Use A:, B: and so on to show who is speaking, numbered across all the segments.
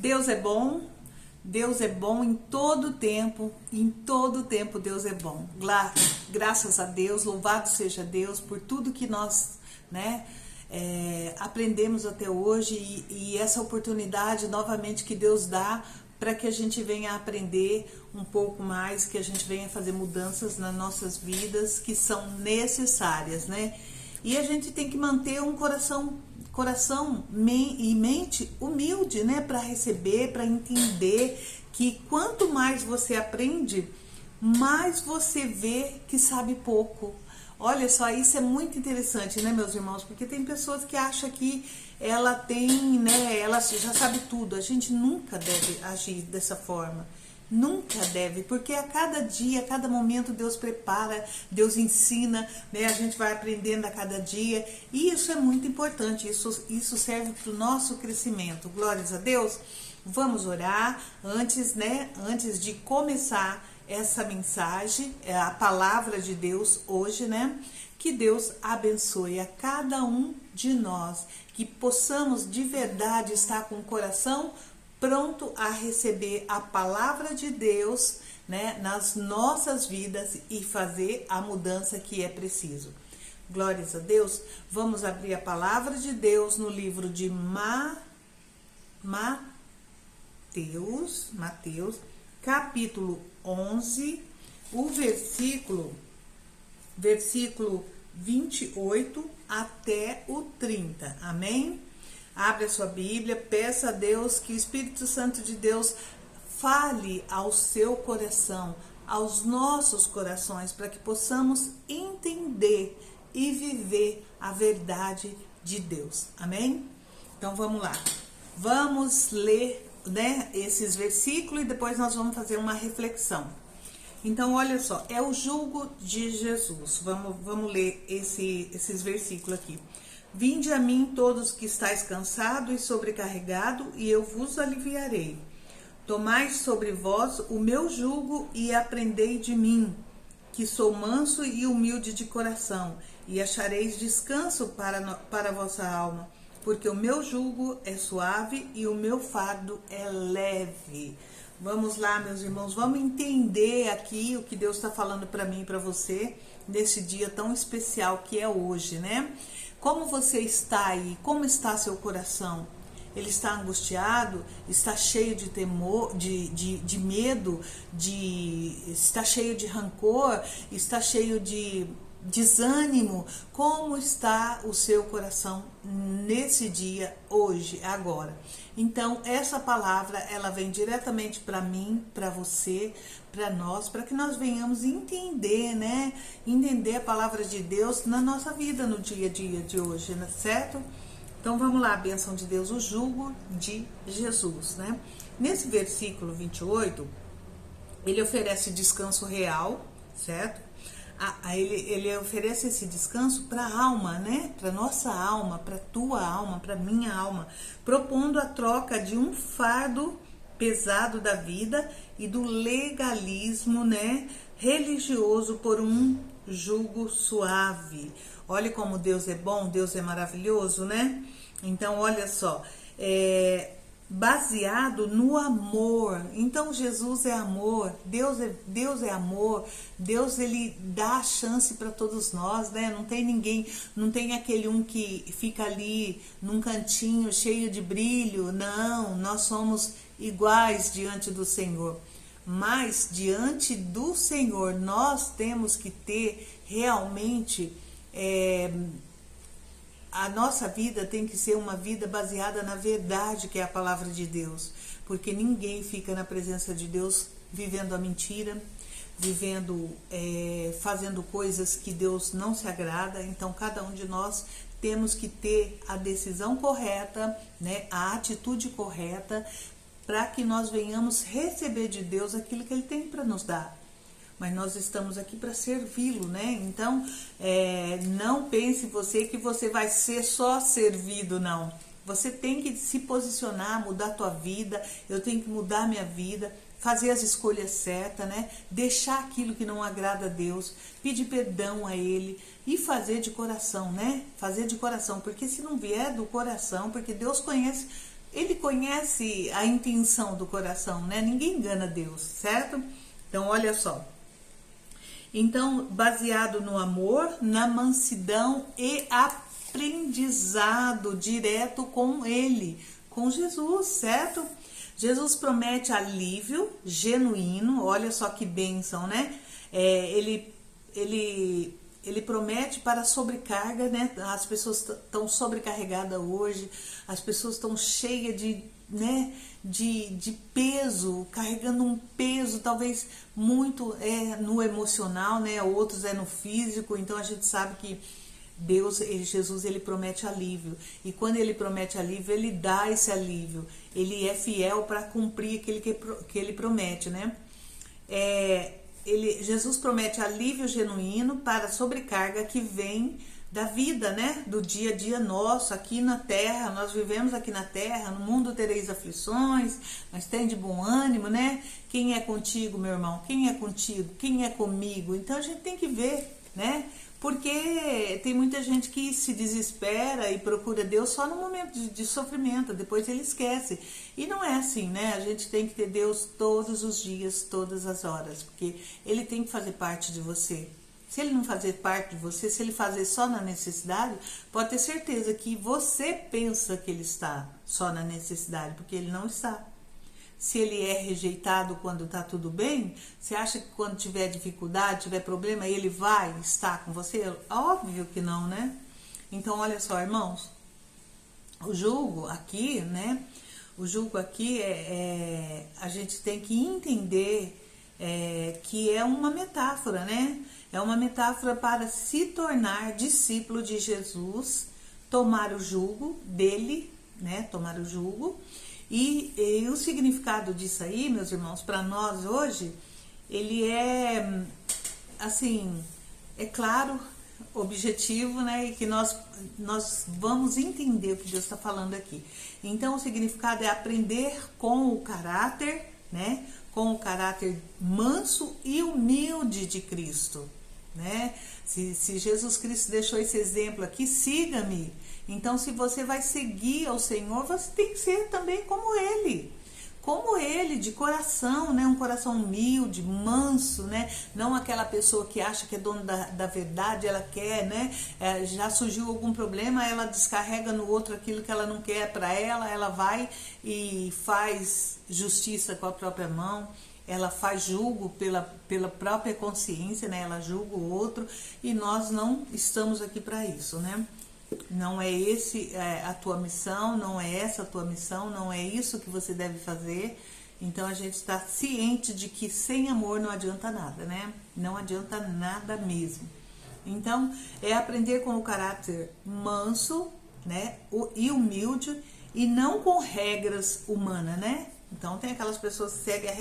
A: Deus é bom em todo tempo Deus é bom. Graças a Deus, louvado seja Deus por tudo que nós, aprendemos até hoje e essa oportunidade novamente que Deus dá para que a gente venha aprender um pouco mais, que a gente venha fazer mudanças nas nossas vidas que são necessárias, né? E a gente tem que manter um coração e mente humilde, né? Para receber, para entender que quanto mais você aprende, mais você vê que sabe pouco. Olha só, isso é muito interessante, né, meus irmãos? Porque tem pessoas que acham que ela tem, ela já sabe tudo. A gente nunca deve agir dessa forma. Nunca deve, porque a cada dia, a cada momento Deus prepara, Deus ensina, a gente vai aprendendo a cada dia. E isso é muito importante, isso serve para o nosso crescimento. Glórias a Deus. Vamos orar antes de começar essa mensagem, a palavra de Deus hoje, que Deus abençoe a cada um de nós, que possamos de verdade estar com o coração pronto a receber a palavra de Deus, nas nossas vidas e fazer a mudança que é preciso. Glórias a Deus. Vamos abrir a palavra de Deus no livro de Mateus, capítulo 11, o versículo 28 até o 30. Amém? Abre a sua Bíblia, peça a Deus que o Espírito Santo de Deus fale ao seu coração, aos nossos corações, para que possamos entender e viver a verdade de Deus. Amém? Então vamos lá. Vamos ler esses versículos e depois nós vamos fazer uma reflexão. Então, olha só, é o jugo de Jesus. Vamos ler esses versículos aqui. Vinde a mim todos que estáis cansados e sobrecarregados, e eu vos aliviarei. Tomai sobre vós o meu jugo e aprendei de mim, que sou manso e humilde de coração, e achareis descanso para a vossa alma, porque o meu jugo é suave e o meu fardo é leve. Vamos lá, meus irmãos, vamos entender aqui o que Deus está falando para mim e para você, nesse dia tão especial que é hoje, Como você está aí? Como está seu coração? Ele está angustiado? Está cheio de temor, de medo? Está cheio de rancor? Está cheio de desânimo? Como está o seu coração nesse dia, hoje, agora? Então, essa palavra, ela vem diretamente para mim, para você, para nós, para que nós venhamos entender, Entender a palavra de Deus na nossa vida, no dia a dia de hoje, certo? Então, vamos lá, a bênção de Deus, o jugo de Jesus, Nesse versículo 28, ele oferece descanso real, certo? Ele oferece esse descanso para a alma, para nossa alma, para tua alma, para minha alma, propondo a troca de um fardo pesado da vida e do legalismo, religioso por um jugo suave. Olha como Deus é bom, Deus é maravilhoso, Então, olha só, baseado no amor. Então Jesus é amor, Deus é amor, Deus ele dá a chance para todos nós, Não tem ninguém, não tem aquele que fica ali num cantinho cheio de brilho. Não, nós somos iguais diante do Senhor. Mas diante do Senhor nós temos que ter realmente a nossa vida tem que ser uma vida baseada na verdade, que é a palavra de Deus. Porque ninguém fica na presença de Deus vivendo a mentira, fazendo coisas que Deus não se agrada. Então, cada um de nós temos que ter a decisão correta, a atitude correta, para que nós venhamos receber de Deus aquilo que Ele tem para nos dar. Mas nós estamos aqui para servi-lo, Então, não pense você que você vai ser só servido, não. Você tem que se posicionar, mudar a tua vida, eu tenho que mudar a minha vida, fazer as escolhas certas, Deixar aquilo que não agrada a Deus, pedir perdão a Ele e fazer de coração, Fazer de coração, porque se não vier do coração, porque Deus conhece Ele conhece a intenção do coração, né? Ninguém engana Deus, certo? Então, olha só. Então, baseado no amor, na mansidão e aprendizado direto com Ele, com Jesus, certo? Jesus promete alívio genuíno, olha só que bênção, né? Ele promete para sobrecarga, né? As pessoas estão sobrecarregadas hoje, as pessoas estão cheias de, né, de peso, carregando um peso, talvez muito no emocional, né? Outros no físico. Então a gente sabe que Jesus, ele promete alívio. E quando ele promete alívio, ele dá esse alívio. Ele é fiel para cumprir aquilo que ele promete, né? Jesus promete alívio genuíno para a sobrecarga que vem da vida, né? Do dia a dia nosso aqui na terra. Nós vivemos aqui na terra, no mundo tereis aflições, mas tem de bom ânimo, né? Quem é contigo, meu irmão? Quem é contigo? Quem é comigo? Então a gente tem que ver, né? Porque tem muita gente que se desespera e procura Deus só no momento de sofrimento, depois ele esquece. E não é assim, né? A gente tem que ter Deus todos os dias, todas as horas, porque ele tem que fazer parte de você. Se ele não fazer parte de você, se ele fazer só na necessidade, pode ter certeza que você pensa que ele está só na necessidade, porque ele não está. Se ele é rejeitado quando está tudo bem, você acha que quando tiver dificuldade, tiver problema, ele vai estar com você? Óbvio que não, né? Então, olha só, irmãos, o jugo aqui, né? O jugo aqui a gente tem que entender que é uma metáfora, né? É uma metáfora para se tornar discípulo de Jesus, tomar o jugo dele, né? Tomar o jugo. E o significado disso aí, meus irmãos, para nós hoje, ele é, assim, é claro, objetivo, né? E que nós vamos entender o que Deus está falando aqui. Então, o significado é aprender com o caráter, né? Com o caráter manso e humilde de Cristo, né? Se Jesus Cristo deixou esse exemplo aqui, siga-me. Então, se você vai seguir ao Senhor, você tem que ser também como Ele, de coração, né? Um coração humilde, manso, né? Não aquela pessoa que acha que é dona da verdade, ela quer, né? Já surgiu algum problema, ela descarrega no outro aquilo que ela não quer para ela vai e faz justiça com a própria mão. Ela faz julgo pela própria consciência, né? Ela julga o outro e nós não estamos aqui para isso, né? Não é esse a tua missão, não é essa a tua missão, não é isso que você deve fazer. Então a gente está ciente de que sem amor não adianta nada, né? Não adianta nada mesmo. Então é aprender com o caráter manso, né? E humilde e não com regras humanas, né? Então tem aquelas pessoas que seguem a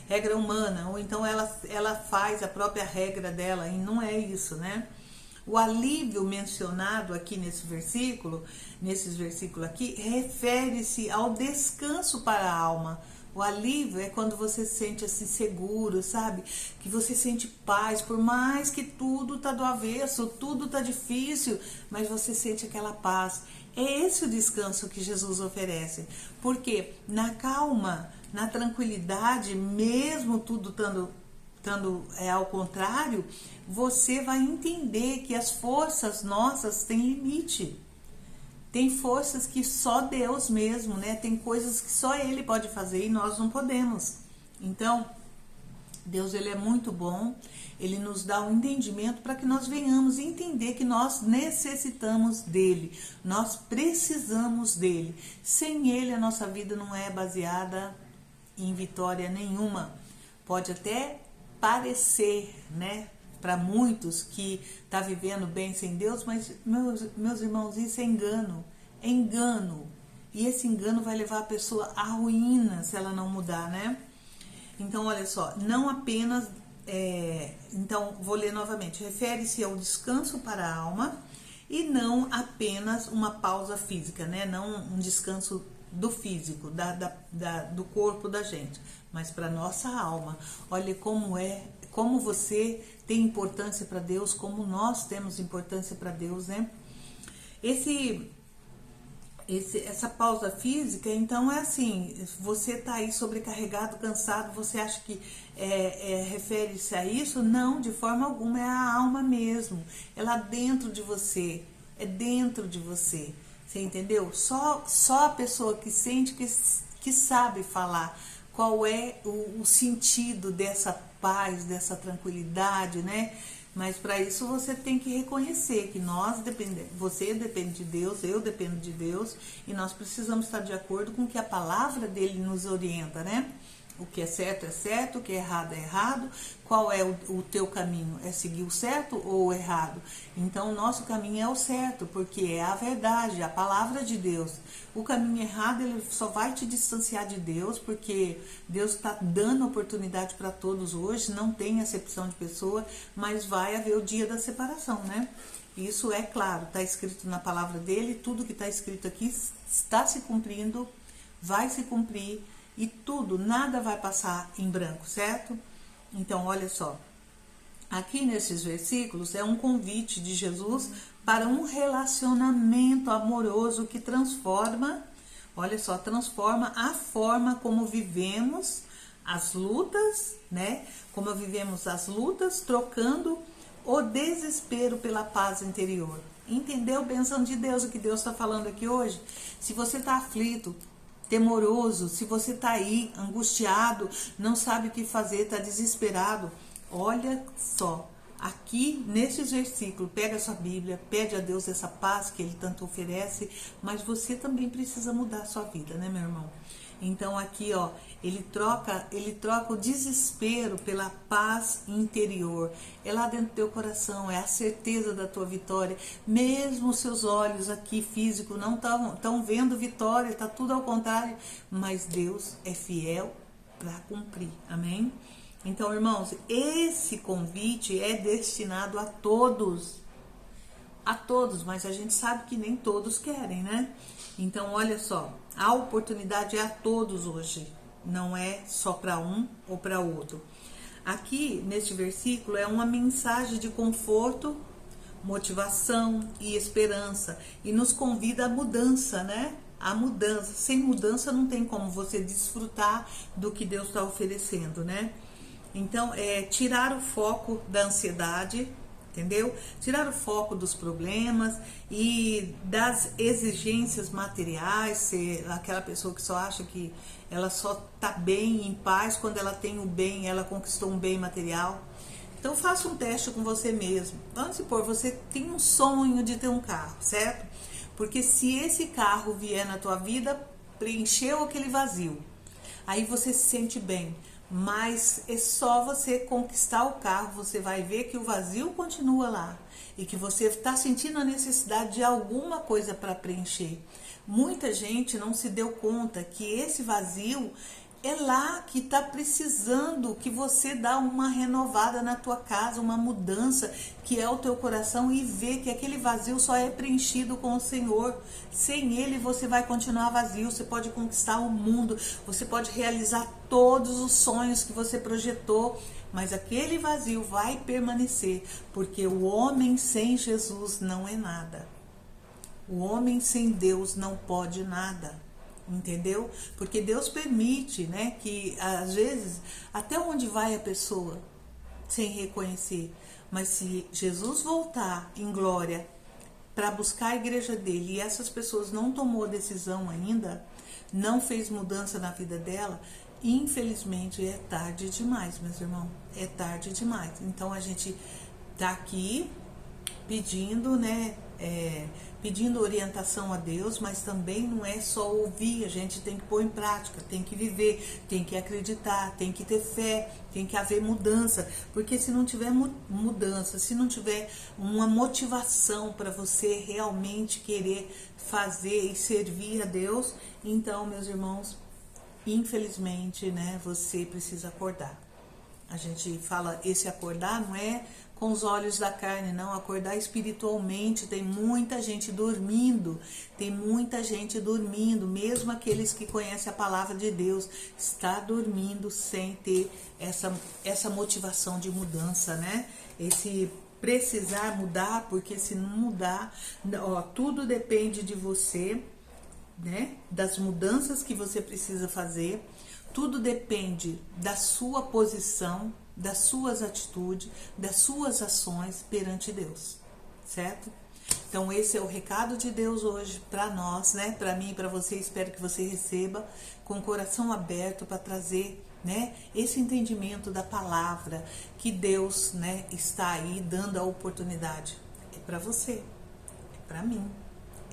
A: regra humana, ou então ela faz a própria regra dela, e não é isso, né? O alívio mencionado aqui nesses versículos aqui, refere-se ao descanso para a alma. O alívio é quando você se sente assim seguro, sabe? Que você sente paz, por mais que tudo tá do avesso, tudo tá difícil, mas você sente aquela paz. É esse o descanso que Jesus oferece. Porque na calma, na tranquilidade, mesmo tudo estando ao contrário, você vai entender que as forças nossas têm limite. Tem forças que só Deus mesmo, né? Tem coisas que só Ele pode fazer e nós não podemos. Então, Deus, Ele é muito bom. Ele nos dá um entendimento para que nós venhamos entender que nós necessitamos dEle. Nós precisamos dEle. Sem Ele, a nossa vida não é baseada em vitória nenhuma. Pode até parecer, né, para muitos que tá vivendo bem sem Deus, mas meus irmãos, isso é engano, e esse engano vai levar a pessoa à ruína se ela não mudar, né? Então olha só, não apenas então vou ler novamente, refere-se ao descanso para a alma e não apenas uma pausa física, né? Não um descanso do físico, do corpo da gente, mas para nossa alma. Olha como você tem importância para Deus, como nós temos importância para Deus, né? essa pausa física, então é assim, você tá aí sobrecarregado, cansado, você acha que refere-se a isso? Não, de forma alguma, é a alma mesmo, é lá dentro de você, é dentro de você, você entendeu? Só a pessoa que sente, que sabe falar qual é o sentido dessa paz, dessa tranquilidade, né? Mas para isso você tem que reconhecer que você depende de Deus, eu dependo de Deus, e nós precisamos estar de acordo com o que a palavra dele nos orienta, né? O que é certo, o que é errado. Qual é o teu caminho? É seguir o certo ou o errado? Então, o nosso caminho é o certo, porque é a verdade, a palavra de Deus. O caminho errado, ele só vai te distanciar de Deus, porque Deus está dando oportunidade para todos hoje, não tem acepção de pessoa, mas vai haver o dia da separação, né? Isso é claro, está escrito na palavra dele, tudo que está escrito aqui está se cumprindo, vai se cumprir, e tudo, nada vai passar em branco, certo? Então, olha só, aqui nesses versículos é um convite de Jesus para um relacionamento amoroso que transforma, olha só, transforma a forma como vivemos as lutas, né? Como vivemos as lutas, trocando o desespero pela paz interior. Entendeu? Bênção de Deus, o que Deus está falando aqui hoje? Se você está aflito, temoroso, se você está aí angustiado, não sabe o que fazer, está desesperado, olha só, aqui nesses versículos, pega a sua Bíblia, pede a Deus essa paz que Ele tanto oferece, mas você também precisa mudar a sua vida, né, meu irmão? Então aqui, ó, ele troca o desespero pela paz interior. É lá dentro do teu coração, é a certeza da tua vitória. Mesmo os seus olhos aqui físicos não estão vendo vitória, tá tudo ao contrário, mas Deus é fiel para cumprir. Amém? Então, irmãos, esse convite é destinado a todos, mas a gente sabe que nem todos querem, né? Então, olha só, a oportunidade é a todos hoje, não é só para um ou para outro. Aqui, neste versículo, é uma mensagem de conforto, motivação e esperança, e nos convida à mudança, né? A mudança. Sem mudança não tem como você desfrutar do que Deus está oferecendo, né? Então, tirar o foco da ansiedade, entendeu? Tirar o foco dos problemas e das exigências materiais, ser aquela pessoa que só acha que ela só tá bem, em paz, quando ela tem o bem, ela conquistou um bem material. Então faça um teste com você mesmo. Vamos supor, você tem um sonho de ter um carro, certo? Porque se esse carro vier na tua vida, preencheu aquele vazio, aí você se sente bem. Mas é só você conquistar o carro, você vai ver que o vazio continua lá e que você está sentindo a necessidade de alguma coisa para preencher. Muita gente não se deu conta que esse vazio é lá que está precisando que você dá uma renovada na tua casa, uma mudança que é o teu coração, e vê que aquele vazio só é preenchido com o Senhor. Sem Ele você vai continuar vazio. Você pode conquistar o mundo, você pode realizar todos os sonhos que você projetou, mas aquele vazio vai permanecer, porque o homem sem Jesus não é nada. O homem sem Deus não pode nada. Entendeu? Porque Deus permite, né, que às vezes até onde vai a pessoa sem reconhecer, mas se Jesus voltar em glória para buscar a igreja dele e essas pessoas não tomou a decisão ainda, não fez mudança na vida dela, infelizmente é tarde demais, meus irmãos, é tarde demais. Então a gente tá aqui pedindo, né, pedindo orientação a Deus, mas também não é só ouvir, a gente tem que pôr em prática, tem que viver, tem que acreditar, tem que ter fé, tem que haver mudança, porque se não tiver mudança, se não tiver uma motivação para você realmente querer fazer e servir a Deus, então, meus irmãos, infelizmente, né, você precisa acordar. A gente fala, esse acordar não é com os olhos da carne, não, acordar espiritualmente. Tem muita gente dormindo, mesmo aqueles que conhecem a palavra de Deus, está dormindo sem ter essa motivação de mudança, né? Esse precisar mudar, porque se não mudar, ó, tudo depende de você, né, das mudanças que você precisa fazer. Tudo depende da sua posição, das suas atitudes, das suas ações perante Deus, certo? Então esse é o recado de Deus hoje para nós, né? Para mim e para você. Espero que você receba com o coração aberto para trazer, né, esse entendimento da palavra que Deus, né, está aí dando a oportunidade. É para você, é para mim,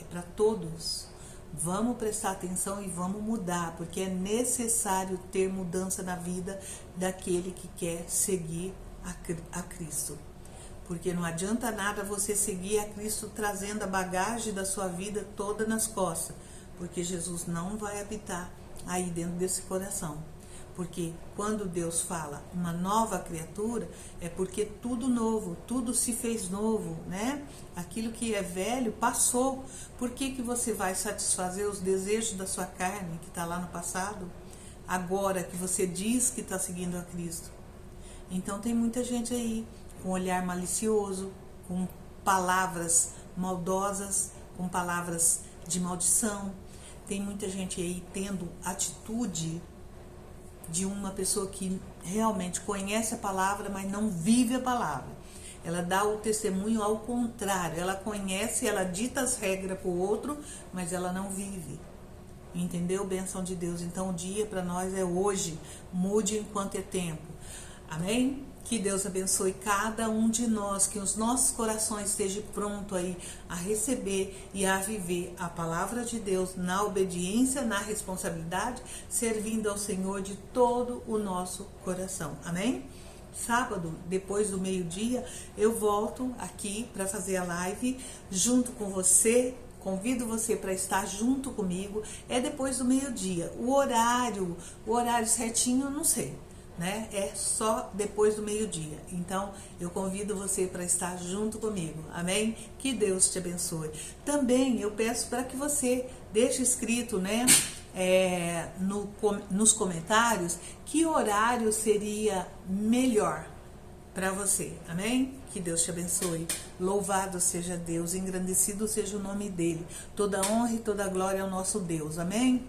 A: é para todos. Vamos prestar atenção e vamos mudar, porque é necessário ter mudança na vida daquele que quer seguir a Cristo. Porque não adianta nada você seguir a Cristo trazendo a bagagem da sua vida toda nas costas, porque Jesus não vai habitar aí dentro desse coração. Porque quando Deus fala uma nova criatura, é porque tudo novo, tudo se fez novo, né? Aquilo que é velho passou. Por que você vai satisfazer os desejos da sua carne, que está lá no passado, agora que você diz que está seguindo a Cristo? Então tem muita gente aí com olhar malicioso, com palavras maldosas, com palavras de maldição. Tem muita gente aí tendo atitude de uma pessoa que realmente conhece a palavra, mas não vive a palavra. Ela dá o testemunho ao contrário. Ela conhece, ela dita as regras para o outro, mas ela não vive. Entendeu? Bênção de Deus. Então o dia para nós é hoje. Mude enquanto é tempo. Amém? Que Deus abençoe cada um de nós, que os nossos corações estejam prontos aí a receber e a viver a palavra de Deus na obediência, na responsabilidade, servindo ao Senhor de todo o nosso coração. Amém? Sábado, depois do meio-dia, eu volto aqui para fazer a live junto com você. Convido você para estar junto comigo. É depois do meio-dia. O horário certinho, eu não sei, né? É só depois do meio-dia. Então eu convido você para estar junto comigo. Amém? Que Deus te abençoe. Também eu peço para que você deixe escrito, né, nos comentários que horário seria melhor para você. Amém? Que Deus te abençoe. Louvado seja Deus, engrandecido seja o nome dele. Toda honra e toda glória ao nosso Deus. Amém?